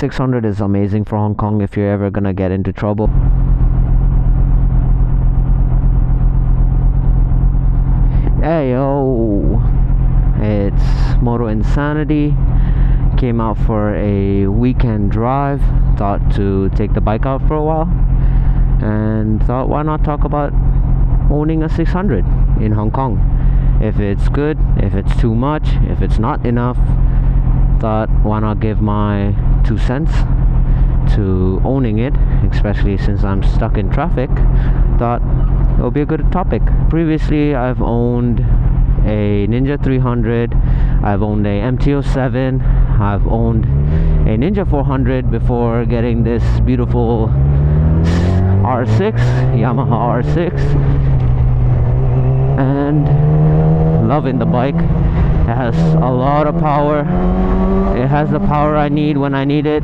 600 is amazing for Hong Kong if you're ever gonna get into trouble. Hey yo, it's Moto Insanity. Came out for a weekend drive. Thought to take the bike out for a while, and thought why not talk about owning a 600 in Hong Kong. If it's good, if it's too much, if it's not enough. Thought why not give my 2 cents to owning it, especially since I'm stuck in traffic. Thought it would be a good topic. Previously I've owned a Ninja 300, I've owned a MT-07, I've owned a Ninja 400 before getting this beautiful R6, Yamaha R6, and loving the bike. It has a lot of power, it has the power I need when I need it,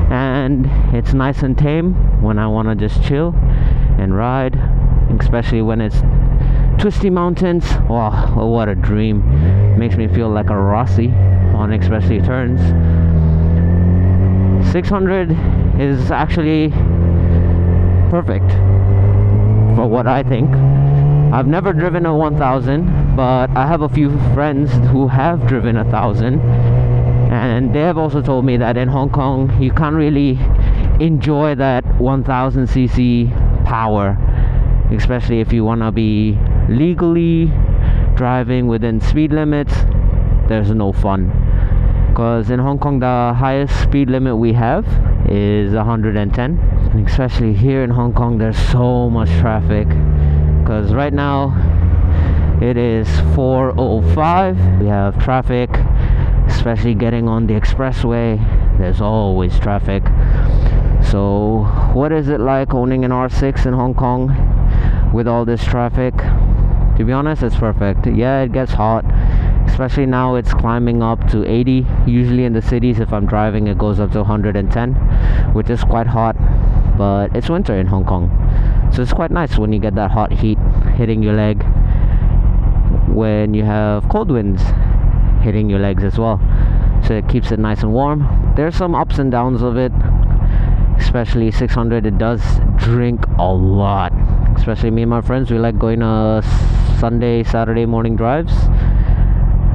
and it's nice and tame when I want to just chill and ride, especially when it's twisty mountains. Wow, what a dream. Makes me feel like a Rossi on especially turns. 600 is actually perfect for what I think. I've never driven a 1000, but I have a few friends who have driven 1000, and they have also told me that in Hong Kong you can't really enjoy that 1000cc power, especially if you want to be legally driving within speed limits. There's no fun, because in Hong Kong the highest speed limit we have is 110, and especially here in Hong Kong there's so much traffic, because right now it is 4:05. We have traffic, especially getting on the expressway. There's always traffic. So what is it like owning an R6 in Hong Kong with all this traffic? To be honest, it's perfect. Yeah, it gets hot, especially now it's climbing up to 80. Usually in the cities, if I'm driving, it goes up to 110, which is quite hot, but it's winter in Hong Kong, so it's quite nice when you get that hot heat hitting your leg, when you have cold winds hitting your legs as well, so it keeps it nice and warm. There's some ups and downs of it, especially 600. It does drink a lot, especially me and my friends. We like going to Sunday, Saturday morning drives.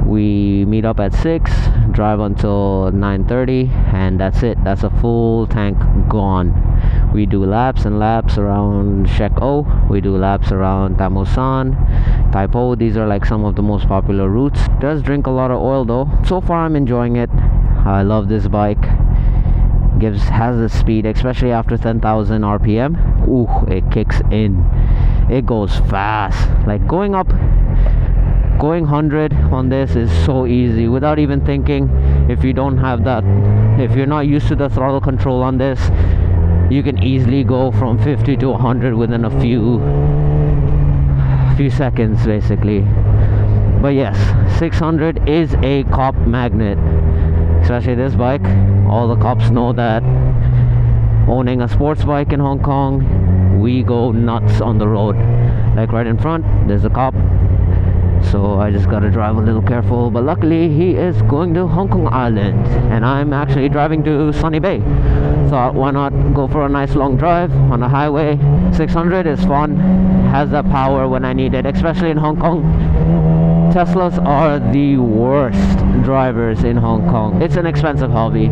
We meet up at 6, drive until 9:30, and that's it. That's a full tank gone. We do laps and laps around Shek O. We do laps around Tamosan, Tai Po. These are like some of the most popular routes. Does drink a lot of oil though. So far I'm enjoying it. I love this bike. Has the speed, especially after 10,000 RPM. Ooh, it kicks in. It goes fast. Like going 100 on this is so easy without even thinking. If you don't have that, if you're not used to the throttle control on this, you can easily go from 50 to 100 within a few seconds basically. But yes, 600 is a cop magnet, especially this bike. All the cops know that owning a sports bike in Hong Kong, we go nuts on the road. Like right in front, there's a cop, so I just gotta drive a little careful. But luckily he is going to Hong Kong Island, and I'm actually driving to Sunny Bay. Thought why not go for a nice long drive on the highway. 600 is fun, has that power when I need it, especially in Hong Kong. Teslas are the worst drivers in Hong Kong. It's an expensive hobby.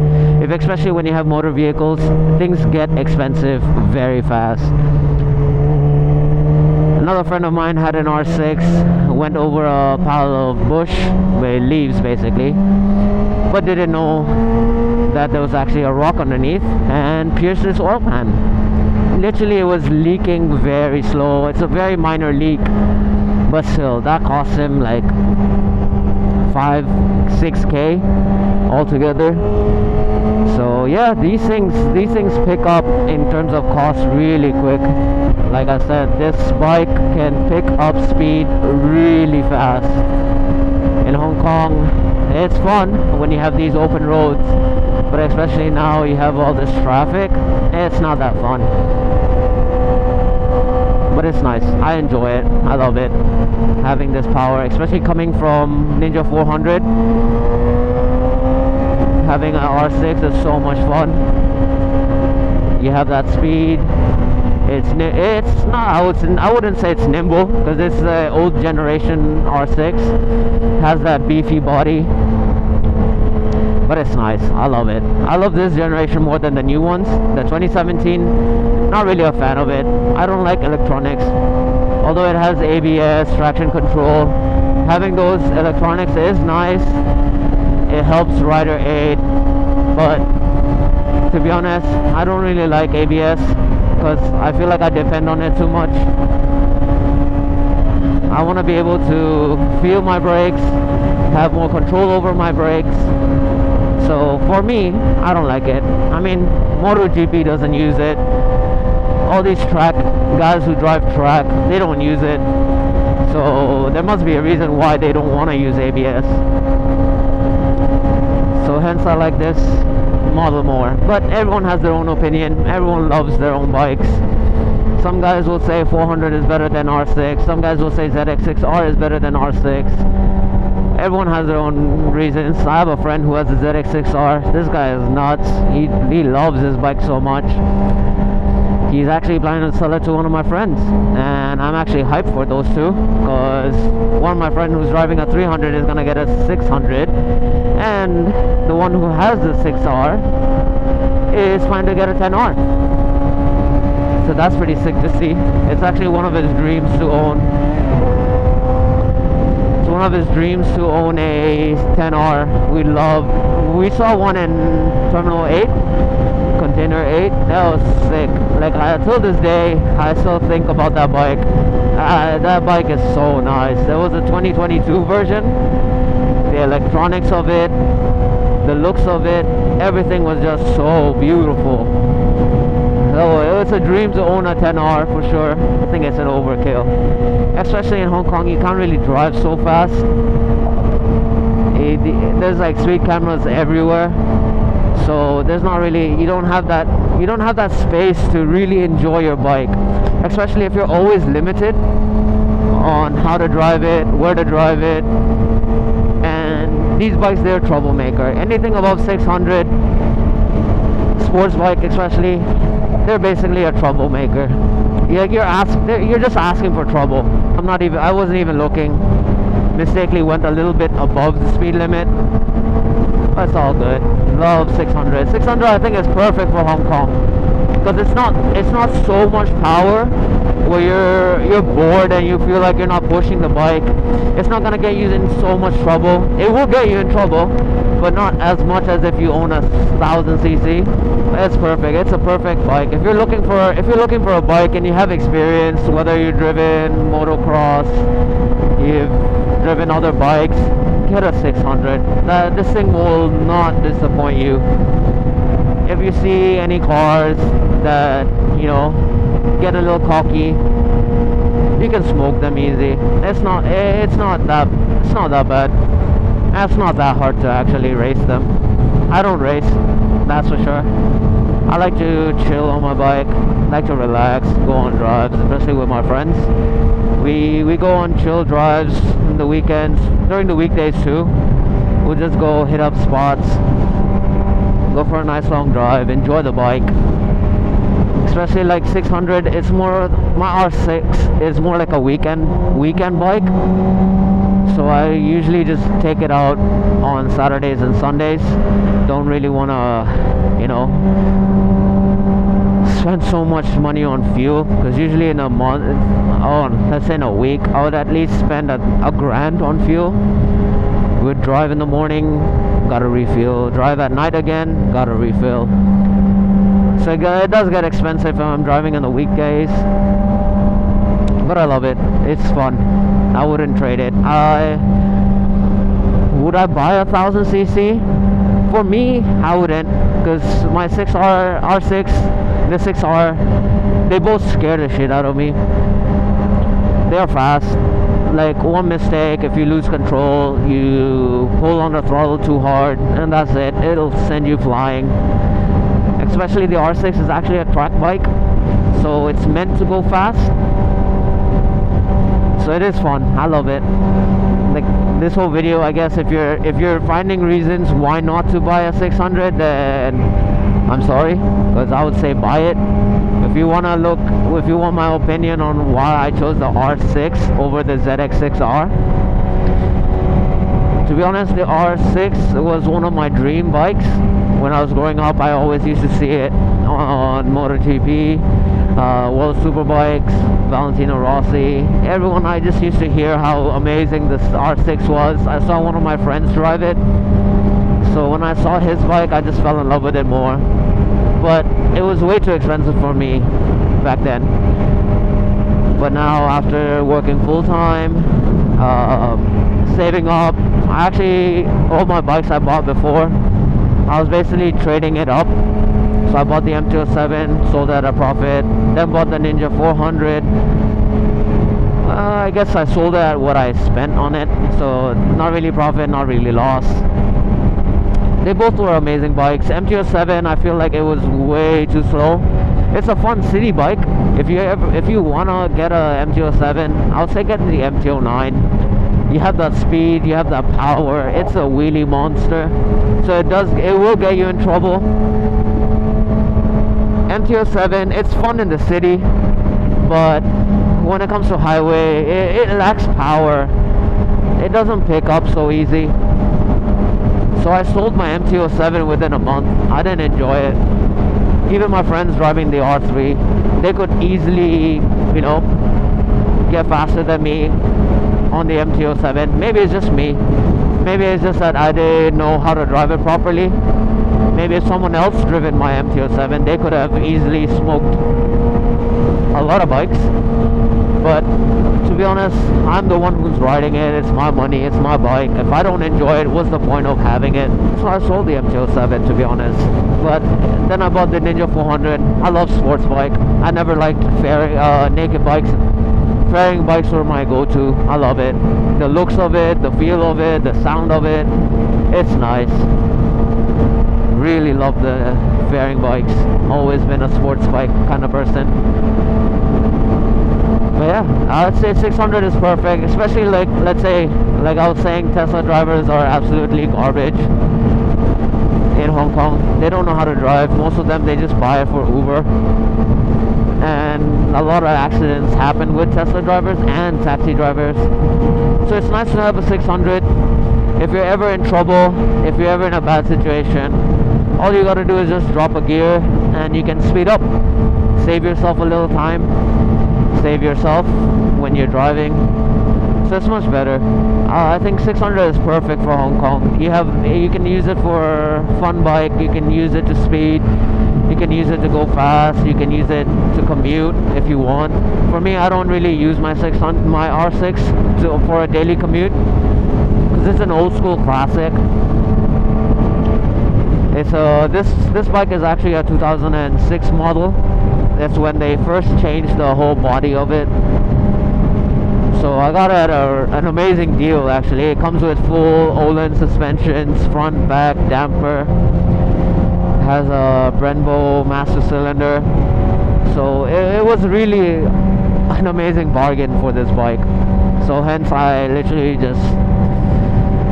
Especially when you have motor vehicles, things get expensive very fast. Another friend of mine had an R6, went over a pile of bush, with leaves basically, but didn't know that there was actually a rock underneath, and pierced his oil pan. Literally it was leaking very slow. It's a very minor leak, but still that cost him like 5-6k altogether. So yeah, these things pick up in terms of cost really quick. Like I said, this bike can pick up speed really fast. In Hong Kong, it's fun when you have these open roads, but especially now you have all this traffic, it's not that fun. But it's nice. I enjoy it. I love it. Having this power, especially coming from Ninja 400, having an R6 is so much fun. You have that speed. It's not, I wouldn't say it's nimble, because it's the old generation R6, has that beefy body, but it's nice. I love it. I love this generation more than the new ones. The 2017, not really a fan of it. I don't like electronics, although it has ABS, traction control. Having those electronics is nice. It helps rider aid, but to be honest, I don't really like ABS because I feel like I depend on it too much. I want to be able to feel my brakes, have more control over my brakes. So for me, I don't like it. I mean, MotoGP doesn't use it. All these track guys who drive track, they don't use it. So there must be a reason why they don't want to use ABS. So hence I like this model more. But everyone has their own opinion. Everyone loves their own bikes. Some guys will say 400 is better than R6. Some guys will say ZX6R is better than R6. Everyone has their own reasons. I have a friend who has a ZX6R. This guy is nuts. He loves his bike so much. He's actually planning to sell it to one of my friends, and I'm actually hyped for those two, because one of my friends who's driving a 300 is gonna get a 600, and the one who has the 6R is planning to get a 10R. So that's pretty sick to see. It's actually one of his dreams to own. It's one of his dreams to own a 10R. We saw one in Terminal 8. Container 8, that was sick. Like, till this day, I still think about that bike. That bike is so nice. There was a 2022 version. The electronics of it, the looks of it, everything was just so beautiful. So it's a dream to own a 10R for sure. I think it's an overkill, especially in Hong Kong. You can't really drive so fast. There's like speed cameras everywhere. So there's not really, you don't have that space to really enjoy your bike, especially if you're always limited on how to drive it, where to drive it. And these bikes, they're a troublemaker. Anything above 600, sports bike especially, they're basically a troublemaker. You're just asking for trouble. I wasn't even looking. Mistakenly went a little bit above the speed limit. That's all good. Love 600. 600 I think is perfect for Hong Kong, because it's not so much power where you're bored and you feel like you're not pushing the bike. It's not gonna get you in so much trouble. It will get you in trouble, but not as much as if you own a 1000cc. It's perfect. It's a perfect bike. If you're looking for a bike and you have experience, whether you've driven motocross, you've driven other bikes, get a 600. This thing will not disappoint you. If you see any cars that, get a little cocky, you can smoke them easy. It's not that bad. It's not that hard to actually race them. I don't race, that's for sure. I like to chill on my bike, like to relax, go on drives, especially with my friends. We go on chill drives in the weekends, during the weekdays too. We'll just go hit up spots, go for a nice long drive, enjoy the bike. Especially like 600, it's more, my R6 is more like a weekend bike. So I usually just take it out on Saturdays and Sundays. Don't really want to, spend so much money on fuel, because usually in a month, let's say in a week, I would at least spend a grand on fuel. We'd drive in the morning, gotta refill, drive at night again, gotta refill. So it does get expensive if I'm driving in the weekdays, but I love it. It's fun. I wouldn't trade it. Would I buy a 1000cc? For me, I wouldn't, because my R6, the 6R, they both scare the shit out of me. They're fast. Like, one mistake, if you lose control, you pull on the throttle too hard, and that's it. It'll send you flying. Especially the R6 is actually a track bike, so it's meant to go fast. So it is fun. I love it. Like, this whole video, I guess, if you're finding reasons why not to buy a 600, then I'm sorry, because I would say buy it. If you want my opinion on why I chose the R6 over the ZX6R, to be honest, the R6 was one of my dream bikes. When I was growing up, I always used to see it on MotoGP, World Superbikes, Valentino Rossi. Everyone, I just used to hear how amazing this R6 was. I saw one of my friends drive it, so when I saw his bike, I just fell in love with it more. But it was way too expensive for me back then. But now, after working full-time, saving up, actually all my bikes I bought before, I was basically trading it up. So I bought the M207, sold at a profit, then bought the Ninja 400. I guess I sold it at what I spent on it, so not really profit, not really loss. They both were amazing bikes. M207, I feel like it was way too slow. It's a fun city bike. If you wanna get a M207, I would say get the M209. You have that speed, you have that power. It's a wheelie monster, so it will get you in trouble. M207, it's fun in the city, but when it comes to highway, it lacks power. It doesn't pick up so easy. So I sold my M207 within a month. I didn't enjoy it. Even my friends driving the R3, they could easily, get faster than me on the M207. Maybe it's just me. Maybe it's just that I didn't know how to drive it properly. Maybe if someone else driven my M207, they could have easily smoked a lot of bikes. But to be honest, I'm the one who's riding it. It's my money, it's my bike. If I don't enjoy it, what's the point of having it? So I sold the M207, to be honest. But then I bought the Ninja 400. I love sports bike. I never liked naked bikes. Fairing bikes were my go-to. I love it. The looks of it, the feel of it, the sound of it. It's nice. Really love the fairing bikes. Always been a sports bike kind of person. But yeah, I'd say 600 is perfect. Especially let's say, like I was saying, Tesla drivers are absolutely garbage in Hong Kong. They don't know how to drive. Most of them, they just buy it for Uber. And a lot of accidents happen with Tesla drivers and taxi drivers. So it's nice to have a 600. If you're ever in trouble, if you're ever in a bad situation, all you gotta do is just drop a gear and you can speed up. Save yourself a little time. Save yourself when you're driving. So it's much better. I think 600 is perfect for Hong Kong. You can use it for fun bike. You can use it to speed. You can use it to go fast. You can use it to commute if you want. For me, I don't really use my R6 for a daily commute because it's an old school classic. It's this bike is actually a 2006 model. That's when they first changed the whole body of it. So I got it at an amazing deal actually. It comes with full Olin suspensions, front, back, damper. Has a Brembo master cylinder. So it was really an amazing bargain for this bike. So hence I literally just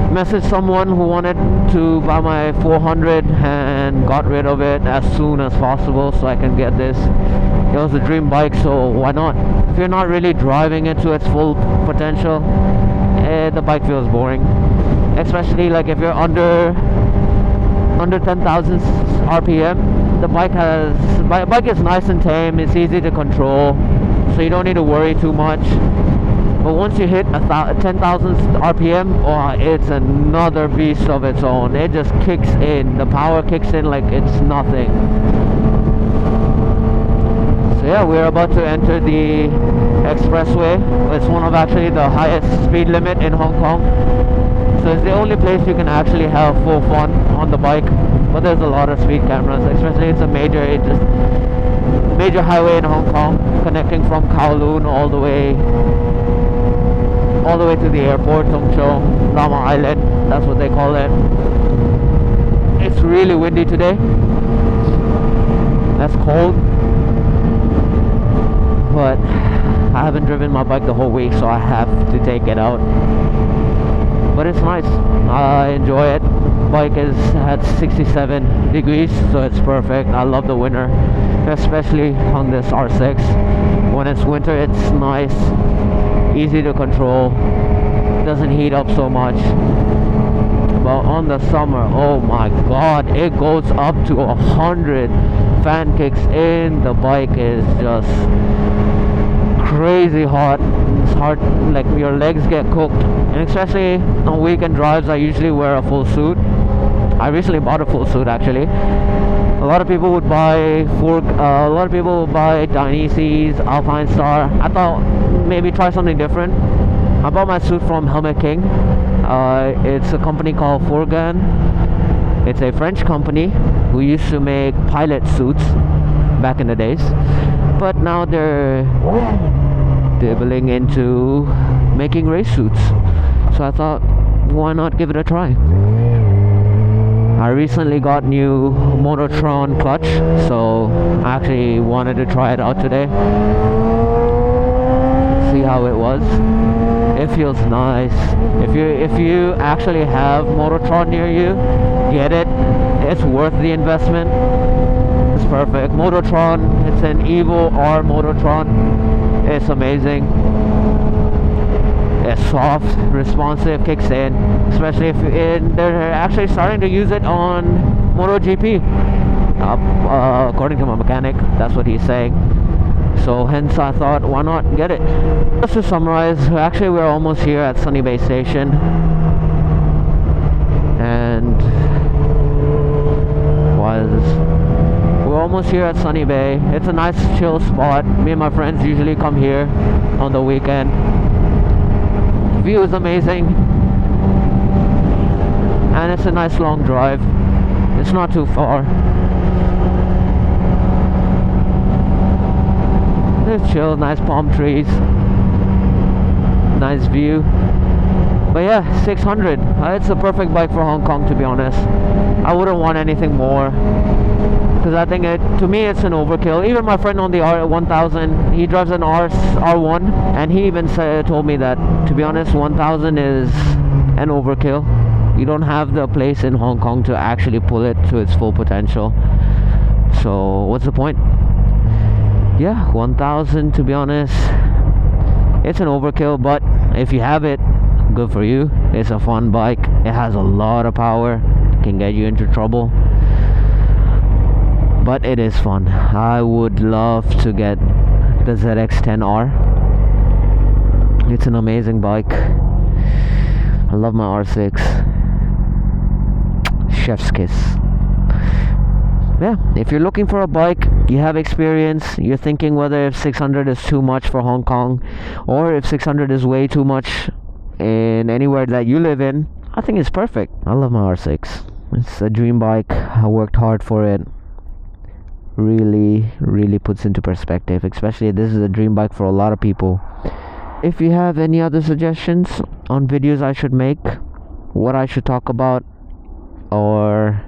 messaged someone who wanted to buy my 400 and got rid of it as soon as possible so I can get this. It was a dream bike, so why not? If you're not really driving it to its full potential, the bike feels boring. Especially like if you're under 10,000 RPM, the bike is nice and tame. It's easy to control, so you don't need to worry too much. But once you hit 10,000 RPM, oh, it's another beast of its own. It just kicks in. The power kicks in like it's nothing. So yeah, we're about to enter the expressway. It's one of actually the highest speed limit in Hong Kong. So it's the only place you can actually have full fun on the bike. But there's a lot of speed cameras, especially it's a major highway in Hong Kong, connecting from Kowloon all the way to the airport, Tung Chung, Lama Island, that's what they call it. It's really windy today. That's cold. But I haven't driven my bike the whole week, so I have to take it out. but it's nice. I enjoy it. Bike is at 67 degrees, so it's perfect. I love the winter, especially on this R6. When it's winter, it's nice, easy to control, doesn't heat up so much. But on the summer, oh my god, it goes up to 100. Fan kicks in, the bike is just crazy hot. It's hard, like your legs get cooked. And especially on weekend drives, I usually wear a full suit. I recently bought a full suit actually. A lot of people would buy a lot of people would buy Dainese, Alpine Star. I thought maybe try something different. I bought my suit from Helmet King. It's a company called Fourgan. It's a French company who used to make pilot suits back in the days, but now they're dabbling into making race suits. So I thought, why not give it a try? I recently got new Mototron clutch, so I actually wanted to try it out today. See how it was. It feels nice. If you actually have Mototron near you, get it. It's worth the investment. It's perfect. Mototron, it's an Evo R Mototron. It's amazing. It's soft, responsive, kicks in. Especially if they're actually starting to use it on MotoGP. According to my mechanic, that's what he's saying. So hence I thought, why not get it? Just to summarize, actually we're almost here at Sunny Bay Station, and we're almost here at Sunny Bay. It's a nice chill spot. Me and my friends usually come here on the weekend. View is amazing, and it's a nice long drive. It's not too far. It's chill, nice palm trees, nice view. But yeah, 600. It's a perfect bike for Hong Kong, to be honest. I wouldn't want anything more, because I think to me it's an overkill. Even my friend on the R1000, he drives an R1, and he even told me that, to be honest, 1000 is an overkill. You don't have the place in Hong Kong to actually pull it to its full potential. So what's the point? Yeah, 1000, to be honest, it's an overkill, but if you have it, good for you. It's a fun bike. It has a lot of power. Can get you into trouble, but it is fun. I would love to get the ZX-10R. It's an amazing bike. I love my R6. Chef's kiss. Yeah, if you're looking for a bike, you have experience, you're thinking whether if 600 is too much for Hong Kong, or if 600 is way too much in anywhere that you live in, I think it's perfect. I love my R6. It's a dream bike. I worked hard for it. Really puts into perspective, especially this is a dream bike for a lot of people. If you have any other suggestions on videos I should make, what I should talk about, or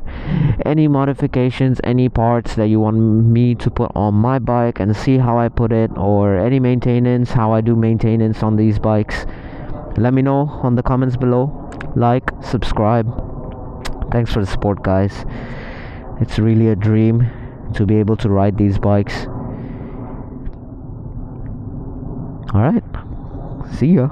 any modifications, any parts that you want me to put on my bike and see how I put it, or any maintenance, how I do maintenance on these bikes, let me know on the comments below. Like, subscribe. Thanks for the support, guys. It's really a dream to be able to ride these bikes. Alright, see ya.